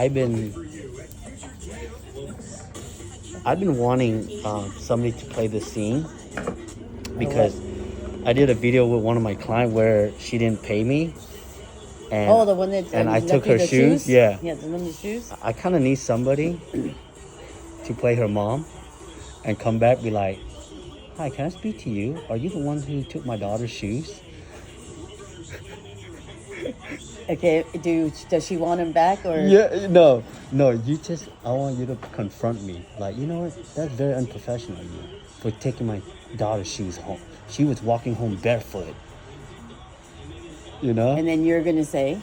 I've been wanting somebody to play this scene because I did a video with one of my clients where she didn't pay me. And, the one that I took her shoes. Yeah. Yeah, the one with the shoes. I kind of need somebody to play her mom and come back be like, "Hi, can I speak to you? Are you the one who took my daughter's shoes?" Okay, does she want him back or? Yeah, no, I want you to confront me. Like, you know what? That's very unprofessional of you for taking my daughter's shoes home. She was walking home barefoot. You know? And then you're gonna say?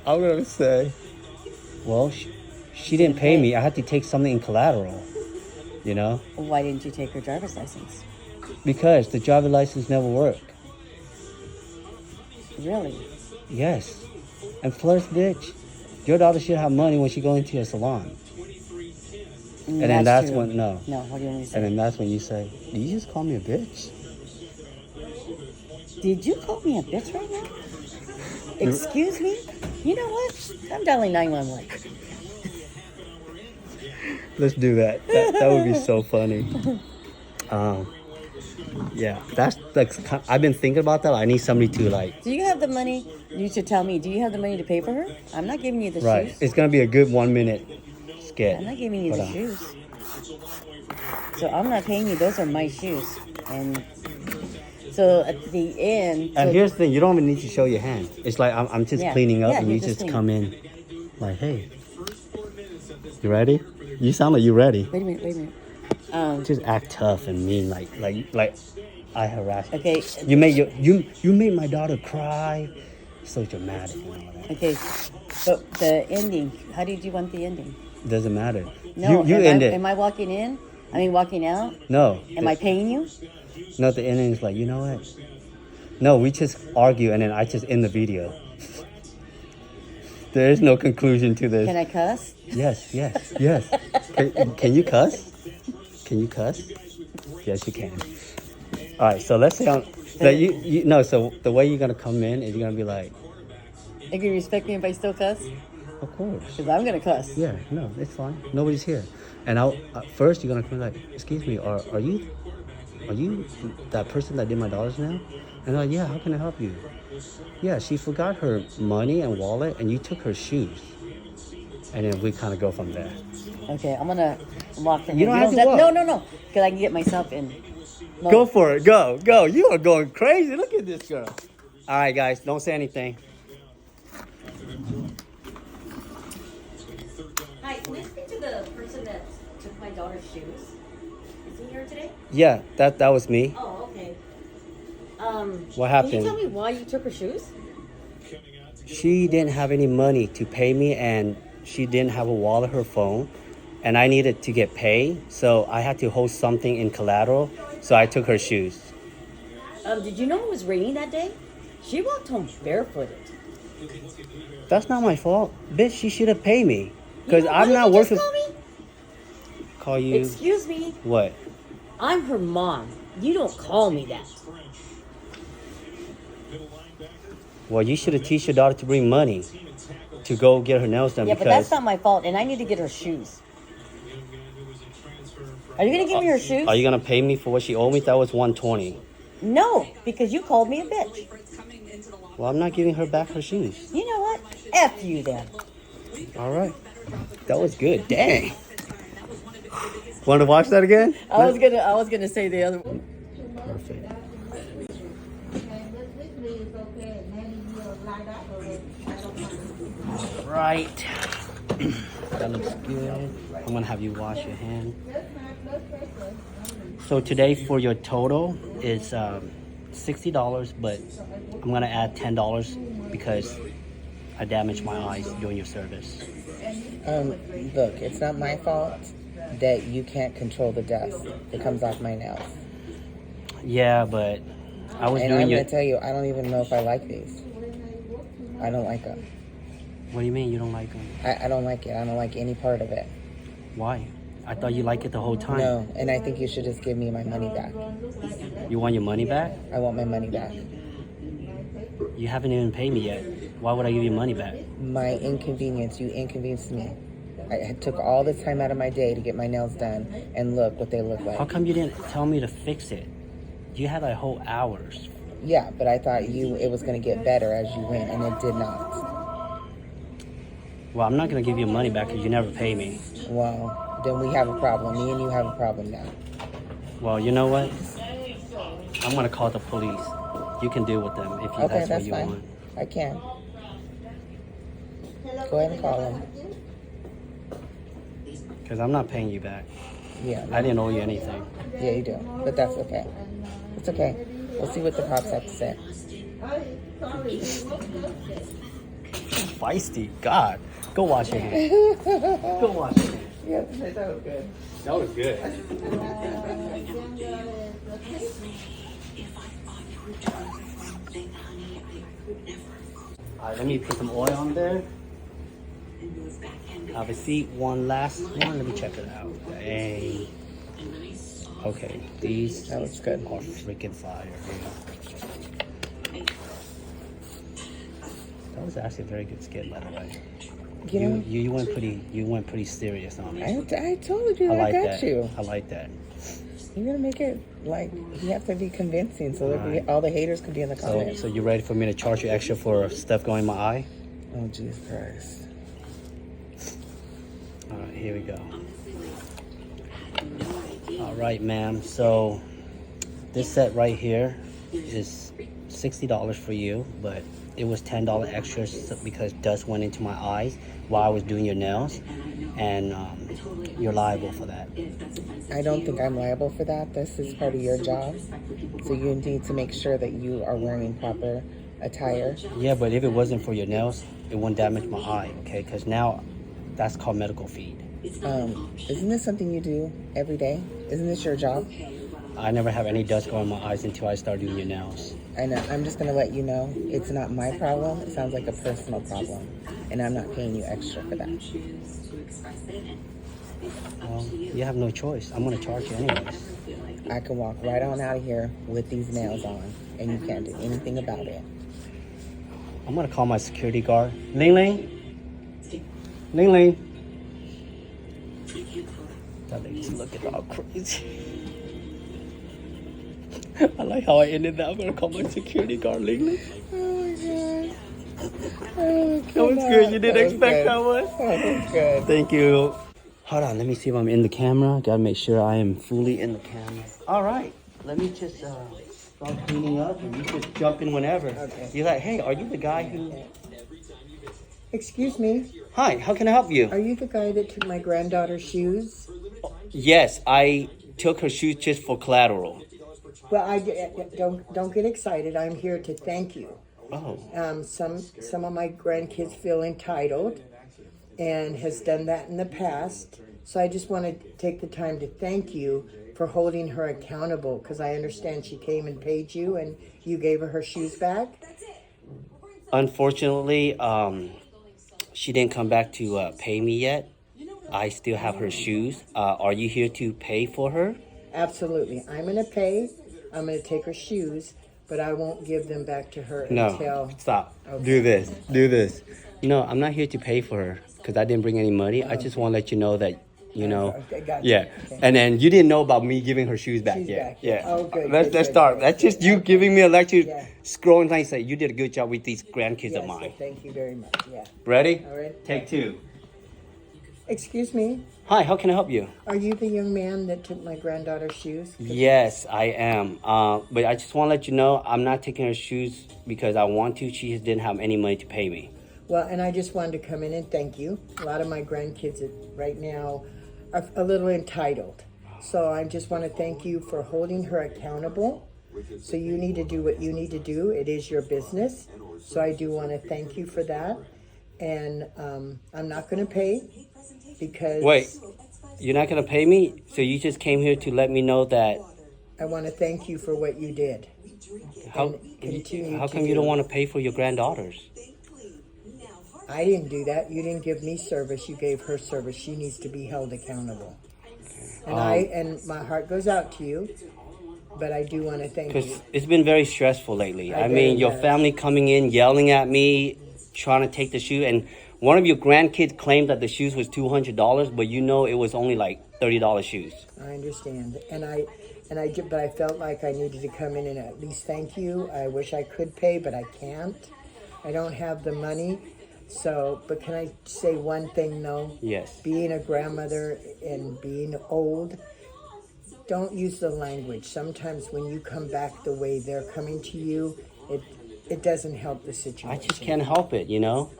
I'm gonna say, well, she didn't pay me. I had to take something in collateral. You know? Why didn't you take her driver's license? Because the driver's license never worked. Really? Yes. And first, bitch, your daughter should have money when she go into a salon. And then that's when, no. No, what do you want me to say? And then that's when you say, did you just call me a bitch? Did you call me a bitch right now? Excuse me? You know what? I'm dialing 911. Let's do that. That would be so funny. Yeah, that's like, I've been thinking about that. I need somebody to like. Do you have the money? You should tell me. Do you have the money to pay for her? I'm not giving you the right. shoes. It's gonna be a good 1 minute skit. I'm not giving you the shoes. So I'm not paying you. Those are my shoes. And so at the end. And here's the thing: you don't even need to show your hand. It's like I'm just cleaning up, and you just come in, like, hey, you ready? You sound like you ready. Wait a minute. Just act tough and mean, like I harass you. Okay. You made my daughter cry. So dramatic and all that. Okay, but the ending. How did you want the ending? Doesn't matter. No, you end it. Am I walking in? I mean, walking out? No. Am I paying you? No, the ending is like, you know what? No, we just argue and then I just end the video. There is no conclusion to this. Can I cuss? Yes. Can you cuss? Can you cuss? Yes, you can. All right, so let's say so the way you're gonna come in is you're gonna be like, You can respect me if I still cuss? of course. Because I'm going to cuss. Yeah, no, it's fine. Nobody's here. And first you're gonna come like, excuse me, are you that person that did my daughter's nail? And they're like, yeah, how can I help you? Yeah, she forgot her money and wallet, and you took her shoes. And then we kind of go from there. Okay, I'm gonna walk from You don't have to walk. No, because I can get myself in. No. Go for it. Go. You are going crazy. Look at this girl. All right, guys, don't say anything. Hi, can I speak to the person that took my daughter's shoes? Is he here today? Yeah, that was me. Oh, okay. What happened? Can you tell me why you took her shoes? She didn't have any money to pay me, and she didn't have a wallet, her phone, and I needed to get paid, so I had to hold something in collateral, so I took her shoes. Did you know it was raining that day? She walked home barefooted. That's not my fault. Bitch, she should have paid me. Because You know, I'm not working. Call me? Call you? Excuse me. What? I'm her mom. You don't call me that. Well, you should have teach your daughter to bring money to go get her nails done. Yeah, because but that's not my fault, and I need to get her shoes. Are you going to give me her shoes? Are you going to pay me for what she owed me? That was $120. No, because you called me a bitch. Well, I'm not giving her back her shoes. You know what? F you then. All right. That was good. Dang. Want to watch that again? I was gonna say the other one. Perfect. Right. That looks good. I'm gonna have you wash your hand. So today for your total is $60, but I'm gonna add $10 because I damaged my eyes doing your service. Look, it's not my fault that you can't control the dust. It comes off my nails. Yeah, but I was And doing I'm your... going to tell you, I don't even know if I like these. I don't like them. What do you mean you don't like them? I don't like it. I don't like any part of it. Why? I thought you liked it the whole time. No, and I think you should just give me my money back. You want your money back? I want my money back. You haven't even paid me yet. Why would I give you money back? My inconvenience, you inconvenienced me. I took all this time out of my day to get my nails done, and look what they look How like. come you didn't tell me to fix it? You had like whole hours. Yeah, but I thought it was going to get better as you went, and it did not. Well, I'm not gonna give you money back because you never pay me. Well, then we have a problem. Me and you have a problem now. Well, you know what? I'm gonna call the police. You can deal with them if you, Okay, that's what that's you fine. want. I can. Go ahead and call them. Because I'm not paying you back. Yeah. I didn't owe you anything. Yeah, you do. But that's okay. It's okay. We'll see what the cops have to say. Feisty. God. Go wash your hands. Go wash your hands. Yeah, that was good. That was good. Alright, let me put some oil on there. Have a seat. One last one. Let me check it out. Dang. Okay, these That looks good. are freaking fire. Dude. That was actually a very good skit, by the way. You know, You went pretty serious on it. I told you I I like got that. you. I like that. You're gonna make it like you have to be convincing, so that Alright. all the haters can be in the So, comments. so you ready for me to charge you extra for stuff going in my eye? Oh Jesus Christ! All right, here we go. All right, ma'am. So this set right here is $60 for you, but it was $10 extra because dust went into my eyes while I was doing your nails, and you're liable for that. I don't think I'm liable for that. This is part of your job, so you need to make sure that you are wearing proper attire. Yeah, but if it wasn't for your nails, it wouldn't damage my eye, okay? Because now that's called medical feed. Isn't this something you do every day? Isn't this your job? I never have any dust go in my eyes until I start doing your nails. I know. I'm just gonna let you know it's not my problem. It sounds like a personal problem, and I'm not paying you extra for that. Well, you have no choice. I'm gonna charge you anyways. I can walk right on out of here with these nails on, and you can't do anything about it. I'm gonna call my security guard. Ling Ling. Ling Ling. That lady's looking all crazy. I like how I ended that. I'm gonna call my security guard, Ling Ling. Oh my god. Oh, That was good. You didn't expect that one? That was good. Thank you. Hold on, let me see if I'm in the camera. Gotta make sure I am fully in the camera. All right, let me just start cleaning up, and you just jump in whenever. Okay. You're like, hey, are you the guy who... Excuse me, Hi, how can I help you? are you the guy that took my granddaughter's shoes? Yes, I took her shoes just for collateral. Well, don't get excited. I'm here to thank you. Oh, Some of my grandkids feel entitled, and has done that in the past. So I just want to take the time to thank you for holding her accountable, because I understand she came and paid you, and you gave her shoes back. unfortunately, she didn't come back to pay me yet. I still have her shoes. Are you here to pay for her? Absolutely, I'm going to pay. I'm going to take her shoes, but I won't give them back to her No, until. stop. Okay. Do this. No, I'm not here to pay for her because I didn't bring any money. I just want to let you know that, you know. Okay, gotcha. Yeah. Okay. And then you didn't know about me giving her shoes back Shoes yet. back. Yeah. Oh, good, Let's good, start. good. That's just you giving me a lecture, Yeah. scrolling and say you did a good job with these grandkids Yes, of mine. thank you very much. Yeah. Ready? All right. Take two. Excuse me, Hi, how can I help you? are you the young man that took my granddaughter's shoes? Yes, I am. But I just want to let you know I'm not taking her shoes because I want to. She just didn't have any money to pay me. Well, and I just wanted to come in and thank you. A lot of my grandkids right now are a little entitled. So I just want to thank you for holding her accountable. So you need to do what you need to do. It is your business. So I do want to thank you for that. And I'm not going to pay because Wait, you're not going to pay me? So you just came here to let me know that... I want to thank you for what you did. How continue how to come you do. don't want to pay for your granddaughters? I didn't do that. You didn't give me service. You gave her service. She needs to be held accountable. And and my heart goes out to you, but I do want to thank Because you. it's been very stressful lately. I I bet mean, it your has. family coming in, yelling at me, trying to take the shoe. And One of your grandkids claimed that the shoes was $200, but you know it was only like $30 shoes. I understand, but I felt like I needed to come in and at least thank you. I wish I could pay, but I can't. I don't have the money. So, but can I say one thing though? Yes. Being a grandmother and being old, don't use the language. Sometimes when you come back the way they're coming to you, it doesn't help the situation. I just can't help it, you know.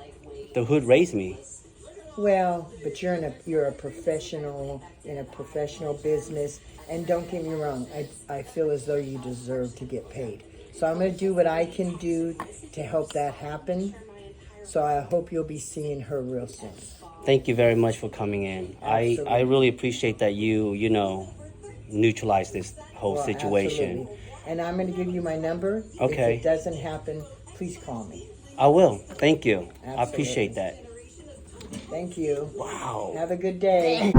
The hood raised me. Well, but you're a professional in a professional business, and don't get me wrong, I feel as though you deserve to get paid. So I'm going to do what I can do to help that happen. So I hope you'll be seeing her real soon. Thank you very much for coming in. I really appreciate that you know, neutralize this whole situation. Absolutely. And I'm going to give you my number. Okay. If it doesn't happen, please call me. I will. Thank you. Absolutely. I appreciate that. Thank you. Wow. Have a good day.